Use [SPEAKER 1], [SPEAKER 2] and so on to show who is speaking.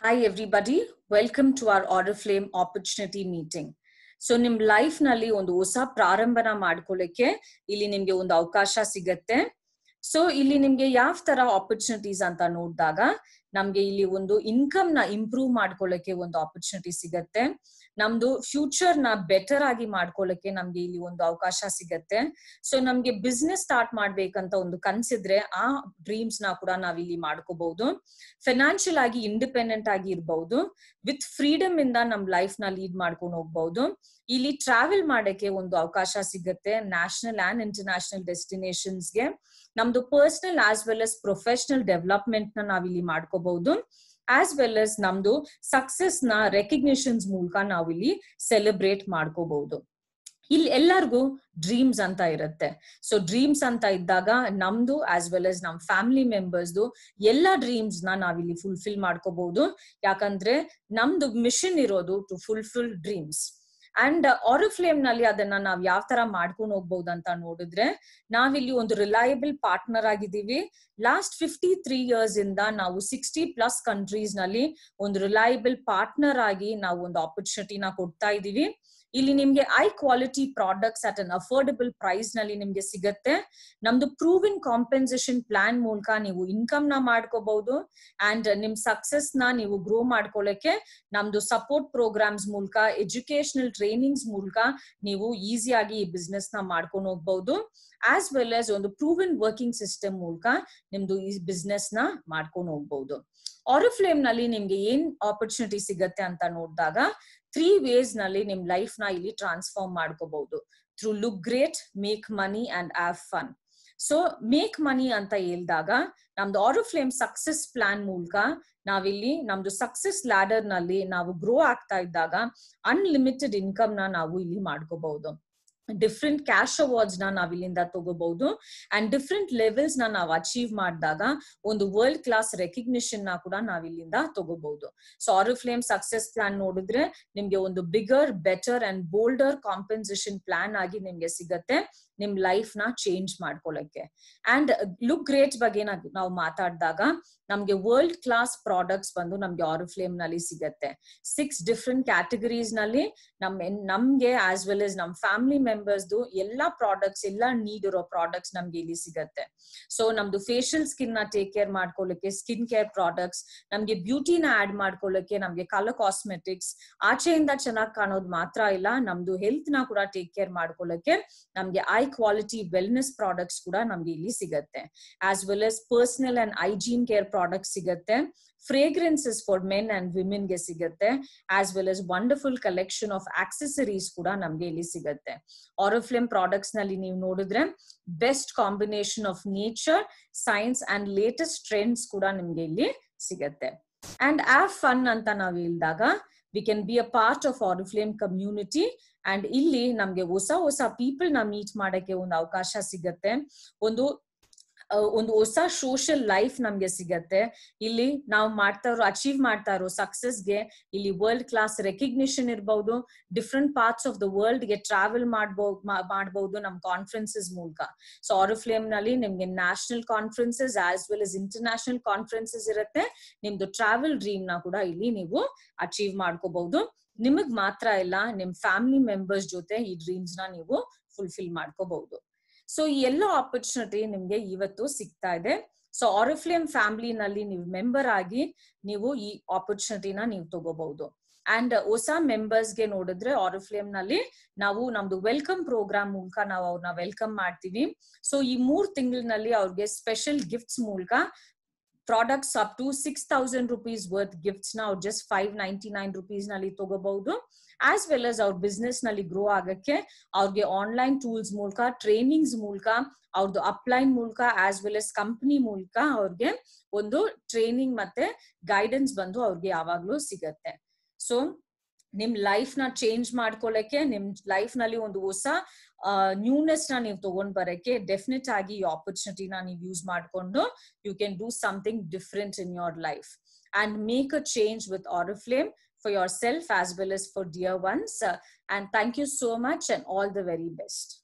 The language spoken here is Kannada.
[SPEAKER 1] Hi everybody, welcome to our Oriflame opportunity meeting. So ನಿಮ್ ಲೈಫ್ ನಲ್ಲಿ ಒಂದು ಹೊಸ ಪ್ರಾರಂಭನ ಮಾಡ್ಕೊಳ್ಳಕ್ಕೆ ಇಲ್ಲಿ ನಿಮ್ಗೆ ಒಂದು ಅವಕಾಶ ಸಿಗತ್ತೆ. ಸೊ ಇಲ್ಲಿ ನಿಮ್ಗೆ ಯಾವ ತರ ಆಪರ್ಚುನಿಟೀಸ್ ಅಂತ ನೋಡಿದಾಗ ನಮ್ಗೆ ಇಲ್ಲಿ ಒಂದು ಇನ್ಕಮ್ ನ ಇಂಪ್ರೂವ್ ಮಾಡ್ಕೊಳ್ಳಕ್ಕೆ ಒಂದು ಆಪರ್ಚುನಿಟಿ ಸಿಗತ್ತೆ. ನಮ್ದು ಫ್ಯೂಚರ್ ನ ಬೆಟರ್ ಆಗಿ ಮಾಡ್ಕೊಳ್ಳಕ್ಕೆ ನಮ್ಗೆ ಇಲ್ಲಿ ಒಂದು ಅವಕಾಶ ಸಿಗತ್ತೆ. ಸೊ ನಮ್ಗೆ ಬಿಸ್ನೆಸ್ ಸ್ಟಾರ್ಟ್ ಮಾಡ್ಬೇಕಂತ ಒಂದು ಕನ್ಸಿದ್ರೆ ಆ ಡ್ರೀಮ್ಸ್ ನ ಕೂಡ ನಾವಿಲ್ಲಿ ಮಾಡ್ಕೋಬಹುದು. ಫೈನಾನ್ಷಿಯಲ್ ಆಗಿ ಇಂಡಿಪೆಂಡೆಂಟ್ ಆಗಿ ಇರಬಹುದು. ವಿತ್ ಫ್ರೀಡಮ್ ಇಂದ ನಮ್ ಲೈಫ್ ನ ಲೀಡ್ ಮಾಡ್ಕೊಂಡು ಹೋಗ್ಬಹುದು. ಇಲ್ಲಿ ಟ್ರಾವೆಲ್ ಮಾಡಕ್ಕೆ ಒಂದು ಅವಕಾಶ ಸಿಗತ್ತೆ ನ್ಯಾಷನಲ್ ಅಂಡ್ ಇಂಟರ್ನ್ಯಾಷನಲ್ ಡೆಸ್ಟಿನೇಷನ್ಸ್ಗೆ. ನಮ್ದು personal as well as professional development ನ ನಾವಿಲ್ಲಿ ಮಾಡ್ಕೋಬಹುದು. ಆಸ್ ವೆಲ್ as ನಮ್ದು ಸಕ್ಸಸ್ ನ ರೆಕಗ್ನಿಷನ್ಸ್ ಮೂಲಕ ನಾವಿಲ್ಲಿ ಸೆಲೆಬ್ರೇಟ್ ಮಾಡ್ಕೋಬಹುದು. ಇಲ್ಲಿ ಎಲ್ಲರಿಗೂ ಡ್ರೀಮ್ಸ್ ಅಂತ ಇರುತ್ತೆ. ಸೊ ಡ್ರೀಮ್ಸ್ ಅಂತ ಇದ್ದಾಗ ನಮ್ದು ಆಸ್ ವೆಲ್ as ನಮ್ ಫ್ಯಾಮಿಲಿ ಮೆಂಬರ್ಸ್ದು ಎಲ್ಲ ಡ್ರೀಮ್ಸ್ ನ ನಾವಿಲ್ಲಿ ಫುಲ್ಫಿಲ್ ಮಾಡ್ಕೋಬಹುದು. ಯಾಕಂದ್ರೆ ನಮ್ದು ಮಿಷನ್ ಇರೋದು ಟು ಫುಲ್ಫಿಲ್ ಡ್ರೀಮ್ಸ್. ಅಂಡ್ ಆರಿಫ್ಲೇಮ್ ನಲ್ಲಿ ಅದನ್ನ ನಾವ್ ಯಾವ ತರ ಮಾಡ್ಕೊಂಡು ಹೋಗ್ಬಹುದು ಅಂತ ನೋಡಿದ್ರೆ, ನಾವಿಲ್ಲಿ ಒಂದು ರಿಲಯಬಲ್ ಪಾರ್ಟ್ನರ್ ಆಗಿದ್ದೀವಿ. ಲಾಸ್ಟ್ 53 years ಇಂದ ನಾವು 60+ ಕಂಟ್ರೀಸ್ ನಲ್ಲಿ ಒಂದು ರಿಲಯಬಲ್ ಪಾರ್ಟ್ನರ್ ಆಗಿ ನಾವು ಒಂದು ಆಪರ್ಚುನಿಟಿನ ಕೊಡ್ತಾ ಇದೀವಿ. ಇಲ್ಲಿ ನಿಮ್ಗೆ high quality products at an affordable price ನಲ್ಲಿ ನಿಮ್ಗೆ ಸಿಗತ್ತೆ. ನಮ್ದು ಪ್ರೂವಿನ್ ಕಾಂಪೆನ್ಸೇಷನ್ ಪ್ಲಾನ್ ಮೂಲಕ ನೀವು ಇನ್ಕಮ್ ನ ಮಾಡ್ಕೋಬಹುದು. ಅಂಡ್ ನಿಮ್ ಸಕ್ಸಸ್ ನ ನೀವು ಗ್ರೋ ಮಾಡ್ಕೊಳ್ಳಕ್ಕೆ ನಮ್ದು ಸಪೋರ್ಟ್ ಪ್ರೋಗ್ರಾಮ್ಸ್ ಮೂಲಕ, ಎಜುಕೇಶನಲ್ ಟ್ರೈನಿಂಗ್ಸ್ ಮೂಲಕ ನೀವು ಈಸಿಯಾಗಿ ಈ ಬಿಸ್ನೆಸ್ ನ ಮಾಡ್ಕೊಂಡು ಹೋಗ್ಬಹುದು. ಆಸ್ ವೆಲ್ as ಒಂದು ಪ್ರೂವಿನ್ ವರ್ಕಿಂಗ್ ಸಿಸ್ಟಮ್ ಮೂಲಕ ನಿಮ್ದು ಈ ಬಿಸ್ನೆಸ್ ನ ಮಾಡ್ಕೊಂಡು ಹೋಗ್ಬಹುದು. ಆರಿಫ್ಲೇಮ್ ನಲ್ಲಿ ನಿಮ್ಗೆ ಏನ್ ಆಪರ್ಚುನಿಟಿ ಸಿಗತ್ತೆ ಅಂತ ನೋಡಿದಾಗ 3 ways ನಲ್ಲಿ ನಿಮ್ ಲೈಫ್ ನ ಇಲ್ಲಿ ಟ್ರಾನ್ಸ್ಫಾರ್ಮ್ ಮಾಡ್ಕೋಬಹುದು. Through look great, make money and have fun. So make money ಅಂತ ಹೇಳಿದಾಗ ನಮ್ದು ಆರಿಫ್ಲೇಮ್ ಸಕ್ಸಸ್ ಪ್ಲಾನ್ ಮೂಲಕ ನಾವಿಲ್ಲಿ ನಮ್ದು ಸಕ್ಸಸ್ ಲ್ಯಾಡರ್ ನಲ್ಲಿ ನಾವು ಗ್ರೋ ಆಗ್ತಾ ಇದ್ದಾಗ ಅನ್ಲಿಮಿಟೆಡ್ ಇನ್ಕಮ್ ನ ನಾವು ಇಲ್ಲಿ ಮಾಡ್ಕೋಬಹುದು. ಡಿಫ್ರೆಂಟ್ ಕ್ಯಾಶ್ ಅವಾರ್ಡ್ಸ್ ನ ನಾವ್ ಇಲ್ಲಿಂದ ತಗೋಬಹುದು. ಅಂಡ್ ಡಿಫ್ರೆಂಟ್ ಲೆವೆಲ್ಸ್ ನ ನಾವು ಅಚೀವ್ ಮಾಡಿದಾಗ ಒಂದು ವರ್ಲ್ಡ್ ಕ್ಲಾಸ್ ರೆಕಗ್ನಿಷನ್ ನ ಕೂಡ ನಾವ್ ಇಲ್ಲಿಂದ ತಗೋಬಹುದು. ಸೊ ಆರಿಫ್ಲೇಮ್ ಸಕ್ಸಸ್ ಪ್ಲಾನ್ ನೋಡಿದ್ರೆ ನಿಮ್ಗೆ ಒಂದು bigger, better and bolder compensation plan ಆಗಿ ನಿಮ್ಗೆ ಸಿಗತ್ತೆ ನಿಮ್ ಲೈಫ್ ನ ಚೇಂಜ್ ಮಾಡ್ಕೊಳ್ಳಕ್ಕೆ. ಅಂಡ್ ಲುಕ್ ಗ್ರೇಟ್ ಬಗ್ಗೆ ನಾವು ಮಾತಾಡಿದಾಗ ನಮ್ಗೆ ವರ್ಲ್ಡ್ ಕ್ಲಾಸ್ ಪ್ರಾಡಕ್ಟ್ಸ್ ಬಂದು ನಮ್ಗೆ ಆರಿಫ್ಲೇಮ್ ನಲ್ಲಿ ಸಿಗತ್ತೆ. 6 ಡಿಫ್ರೆಂಟ್ ಕ್ಯಾಟಗರೀಸ್ ನಲ್ಲಿ ನಮ್ಗೆ ಆಸ್ ವೆಲ್ as ನಮ್ ಫ್ಯಾಮಿಲಿ ಮೆಂಬರ್ಸ್ದು ಎಲ್ಲಾ ಪ್ರಾಡಕ್ಟ್ಸ್, ಎಲ್ಲಾ ನೀಡ್ ಇರೋ ಪ್ರಾಡಕ್ಟ್ಸ್ ನಮ್ಗೆ ಇಲ್ಲಿ ಸಿಗತ್ತೆ. ಸೊ ನಮ್ದು ಫೇಶಿಯಲ್ ಸ್ಕಿನ್ ನ ಟೇಕ್ ಕೇರ್ ಮಾಡ್ಕೊಳ್ಳಕ್ಕೆ ಸ್ಕಿನ್ ಕೇರ್ ಪ್ರಾಡಕ್ಟ್ಸ್, ನಮ್ಗೆ ಬ್ಯೂಟಿನ ಆಡ್ ಮಾಡ್ಕೊಳ್ಳಕ್ಕೆ ನಮ್ಗೆ ಕಲರ್ ಕಾಸ್ಮೆಟಿಕ್ಸ್, ಆಚೆಯಿಂದ ಚೆನ್ನಾಗಿ ಕಾಣೋದು ಮಾತ್ರ ಇಲ್ಲ, ನಮ್ದು ಹೆಲ್ತ್ ನ ಕೂಡ ಟೇಕ್ ಕೇರ್ ಮಾಡ್ಕೊಳ್ಳಕ್ಕೆ ನಮ್ಗೆ ಹೈ ಕ್ವಾಲಿಟಿ ವೆಲ್ನೆಸ್ ಪ್ರಾಡಕ್ಟ್ಸ್ ಕೂಡ ನಮ್ಗೆ ಇಲ್ಲಿ ಸಿಗತ್ತೆ. As well as personal and hygiene care products ಸಿಗತ್ತೆ. Fragrances for men and women ಗೆ ಸಿಗತ್ತೆ. As well as wonderful collection of accessories ಕೂಡ ನಮ್ಗೆ ಇಲ್ಲಿ ಸಿಗತ್ತೆ. ಆರಿಫ್ಲೇಮ್ ಪ್ರಾಡಕ್ಟ್ಸ್ ನಲ್ಲಿ ನೀವು ನೋಡಿದ್ರೆ best combination of nature, science and latest trends ಕೂಡ ನಿಮ್ಗೆ ಇಲ್ಲಿ ಸಿಗತ್ತೆ. ಅಂಡ್ ಹ್ಯಾವ್ ಫನ್ ಅಂತ ನಾವು ಹೇಳಿದಾಗ we can be a part of Oriflame community. And ಇಲ್ಲಿ ನಮ್ಗೆ ಹೊಸ ಪೀಪಲ್ ನ ಮೀಟ್ ಮಾಡಕ್ಕೆ ಒಂದು ಅವಕಾಶ ಸಿಗತ್ತೆ. ಒಂದು ಹೊಸ ಸೋಷಿಯಲ್ ಲೈಫ್ ನಮ್ಗೆ ಸಿಗತ್ತೆ. ಇಲ್ಲಿ ನಾವು ಅಚೀವ್ ಮಾಡ್ತಾ ಇರೋ ಸಕ್ಸಸ್ಗೆ ಇಲ್ಲಿ ವರ್ಲ್ಡ್ ಕ್ಲಾಸ್ ರೆಕಗ್ನಿಷನ್ ಇರಬಹುದು. Different parts of the world ಗೆ ಟ್ರಾವೆಲ್ ಮಾಡಬಹುದು ನಮ್ ಕಾನ್ಫರೆನ್ಸಸ್ ಮೂಲಕ. ಸೊ ಆರಿಫ್ಲೇಮ್ ನಲ್ಲಿ ನಿಮ್ಗೆ national conferences as well as international conferences ಇರುತ್ತೆ. ನಿಮ್ದು ಟ್ರಾವೆಲ್ ಡ್ರೀಮ್ ನ ಕೂಡ ಇಲ್ಲಿ ನೀವು ಅಚೀವ್ ಮಾಡ್ಕೋಬಹುದು. ನಿಮಗ್ ಮಾತ್ರ ಇಲ್ಲ, ನಿಮ್ ಫ್ಯಾಮಿಲಿ ಮೆಂಬರ್ಸ್ ಜೊತೆ ಈ ಡ್ರೀಮ್ಸ್ ನ ನೀವು ಫುಲ್ಫಿಲ್ ಮಾಡ್ಕೋಬಹುದು. ಸೊ ಈ ಎಲ್ಲ ಆಪರ್ಚುನಿಟಿ ನಿಮ್ಗೆ ಇವತ್ತು ಸಿಗ್ತಾ ಇದೆ. ಸೊ ಆರಿಫ್ಲೇಮ್ ಫ್ಯಾಮಿಲಿ ನಲ್ಲಿ ನೀವು ಮೆಂಬರ್ ಆಗಿ ನೀವು ಈ ಆಪರ್ಚುನಿಟಿನ ನೀವು ತಗೋಬಹುದು. ಅಂಡ್ ಹೊಸ ಮೆಂಬರ್ಸ್ ಗೆ ನೋಡಿದ್ರೆ ಆರಿಫ್ಲೇಮ್ ನಲ್ಲಿ ನಾವು ನಮ್ದು ವೆಲ್ಕಮ್ ಪ್ರೋಗ್ರಾಮ್ ಮೂಲಕ ನಾವು ಅವ್ರನ್ನ ವೆಲ್ಕಮ್ ಮಾಡ್ತೀವಿ. ಸೊ ಈ 3 ತಿಂಗಳಿನಲ್ಲಿ ಅವ್ರಿಗೆ ಸ್ಪೆಷಲ್ ಗಿಫ್ಟ್ಸ್ ಮೂಲಕ products up to 6,000 rupees worth gifts ನ ಅವ್ರು ಜಸ್ಟ್ 599 rupees ನಲ್ಲಿ ತಗೋಬಹುದು. ಆಸ್ ವೆಲ್ as ಅವ್ರ ಬಿಸ್ನೆಸ್ ನಲ್ಲಿ ಗ್ರೋ ಆಗಕ್ಕೆ ಅವ್ರಿಗೆ ಆನ್ಲೈನ್ ಟೂಲ್ಸ್ ಮೂಲಕ, ಟ್ರೈನಿಂಗ್ಸ್ ಮೂಲಕ, ಅವ್ರದ್ದು ಅಪ್ಲೈನ್ ಮೂಲಕ ಆಸ್ ವೆಲ್ as ಕಂಪನಿ ಮೂಲಕ ಅವ್ರಿಗೆ ಒಂದು ಟ್ರೈನಿಂಗ್ ಮತ್ತೆ ಗೈಡೆನ್ಸ್ ಬಂದು ಅವ್ರಿಗೆ ಯಾವಾಗ್ಲೂ ಸಿಗತ್ತೆ. ಸೊ ನಿಮ್ ಲೈಫ್ ನ ಚೇಂಜ್ ಮಾಡ್ಕೊಳ್ಳಕ್ಕೆ, ನಿಮ್ ಲೈಫ್ ನಲ್ಲಿ ಒಂದು ಹೊಸ ನ್ಯೂನೆಸ್ ನ ನೀವು ತಗೊಂಡ್ ಬರಕ್ಕೆ ಡೆಫಿನೆಟ್ ಆಗಿ ಈ ಆಪರ್ಚುನಿಟಿನ ನೀವು ಯೂಸ್ ಮಾಡ್ಕೊಂಡು you can do something different in your life and make a change with Oriflame for yourself as well as for dear ones. And thank you so much and all the very best.